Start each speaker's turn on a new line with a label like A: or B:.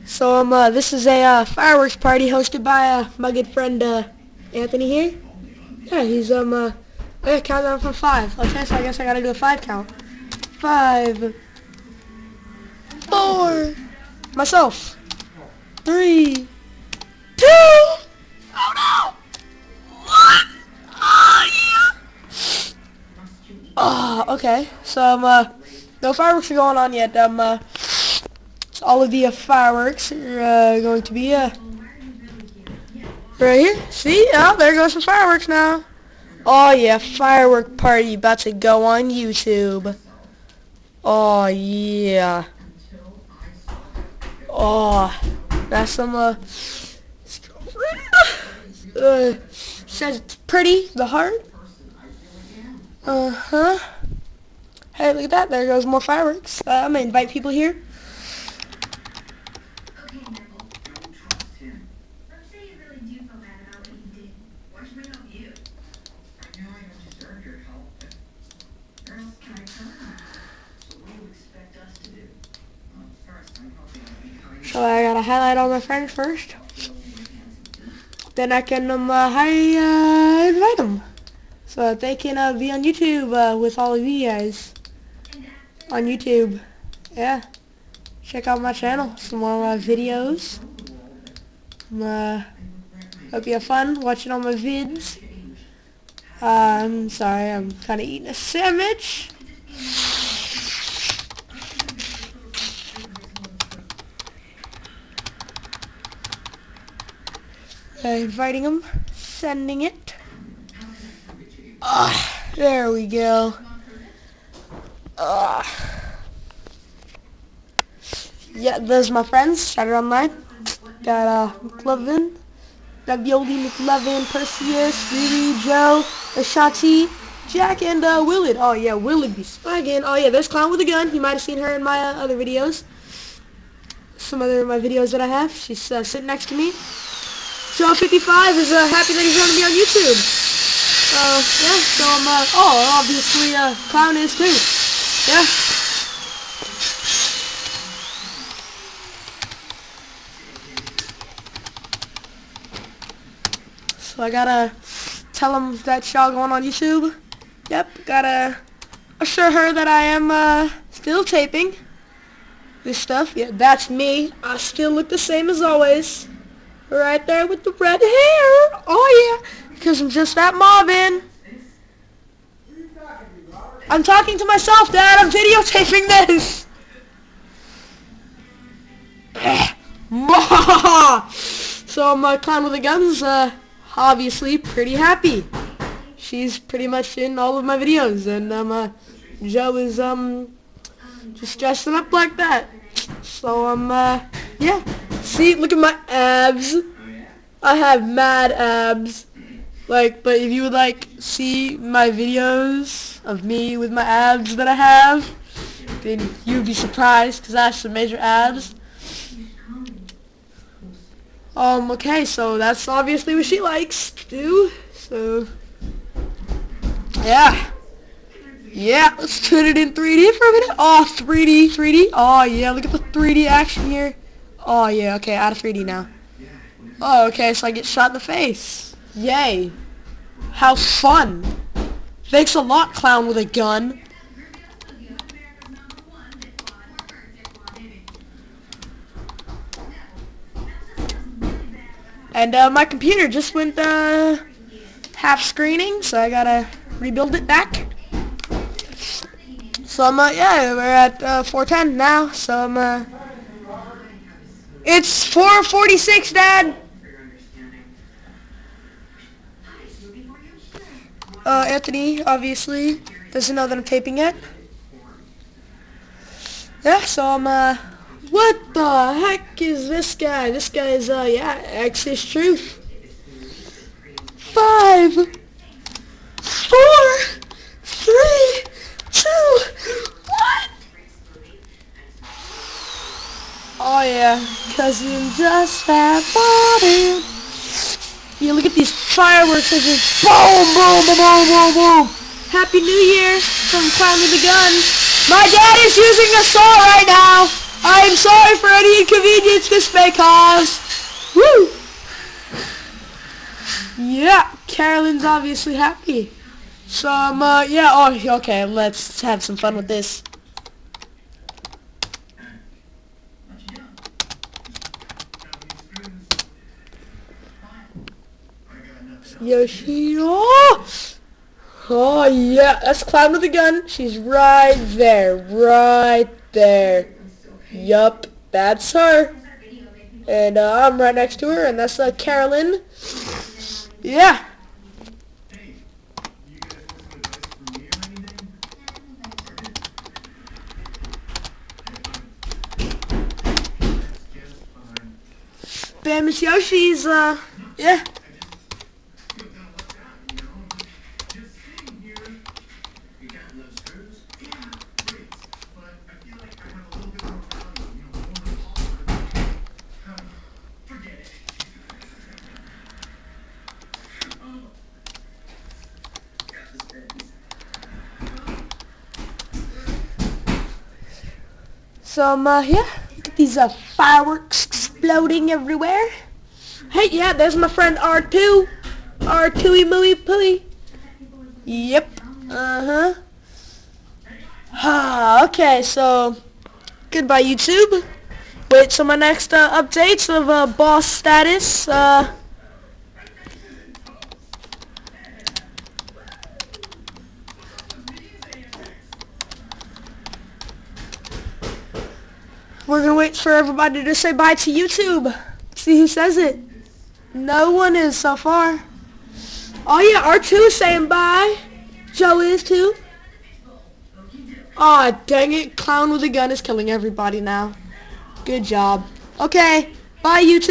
A: So this is a fireworks party hosted by my good friend Anthony here. Yeah, he's yeah, count down from 5. Okay, so I guess I gotta do a 5 count. 5, 4, myself, 3, 2. Oh no! 1. Oh yeah! Oh, okay. So no fireworks are going on yet. So all of the fireworks are going to be right here. See? Oh, there goes some fireworks now. Oh yeah, firework party about to go on YouTube. Oh yeah. Oh, that's some says it's pretty, the heart. Uh-huh. Hey, look at that. There goes more fireworks. I'm gonna invite people here. So I gotta highlight all my friends first. Then I can invite them so that they can be on YouTube with all of you guys on YouTube. Yeah, check out my channel, some more videos. Hope you have fun watching all my vids. I'm sorry, I'm kind of eating a sandwich. Inviting them, sending it. There we go. Yeah, those are my friends. Started online. Got McLovin, Ravioli, McLovin, Perseus, Riri, Joe, Ashanti, Jack, and Willard. Oh yeah, Willard be swaggin'. Oh yeah, there's Clown with a Gun. You might have seen her in my other videos. Some other of my videos that I have. She's sitting next to me. Joe 55 is happy that he's going to be on YouTube. Yeah, so oh, obviously, Clown is too. Yeah. So I gotta tell him that y'all going on YouTube. Yep, gotta assure her that I am still taping this stuff. Yeah, that's me. I still look the same as always. Right there with the red hair. Oh yeah, because I'm just that mobbing. I'm talking to myself, Dad. I'm videotaping this. So my Clown with the Gun's obviously pretty happy. She's pretty much in all of my videos, and Joe is just dressing up like that. So yeah. See, look at my abs. I have mad abs. Like, but if you would like see my videos of me with my abs that I have, then you'd be surprised because I have some major abs. Okay, so that's obviously what she likes to do. So yeah. Yeah, let's turn it in 3D for a minute. Oh, 3D. Oh yeah, look at the 3D action here. Oh yeah, okay, out of 3D now. Oh, okay, so I get shot in the face. Yay. How fun. Thanks a lot, Clown with a Gun. And my computer just went half screening, so I gotta rebuild it back. So yeah, we're at 410 now, so it's 4:46, Dad. Anthony obviously doesn't know that I'm taping yet. Yeah, so what the heck is this guy? This guy is yeah, X is truth. 5, 4, 3, 2, 1. Oh yeah, cousin just that body. Yeah, look at these fireworks. They're just boom, boom, boom, boom, boom, boom. Happy New Year from Clown with a Gun. My dad is using a saw right now. I am sorry for any inconvenience. it's just fake cars. Woo! Yeah, Carolyn's obviously happy. So, yeah, oh, okay, let's have some fun with this. Yoshi, oh, yeah, let's climb with the gun. She's right there. Yup, that's her. And, I'm right next to her, and that's, Carolyn. Yeah. Bam, Miss Yoshi's, yeah. So, yeah, look at these, fireworks exploding everywhere. Hey, yeah, there's my friend R2. R2-y mooey pooey. Yep. Okay, so goodbye YouTube. Wait till my next updates of boss status. We're gonna wait for everybody to say bye to YouTube. See who says it. No one is so far. Oh yeah, R2 is saying bye. Joe is too. Aw, dang it. Clown with a gun is killing everybody now. Good job. Okay, bye YouTube.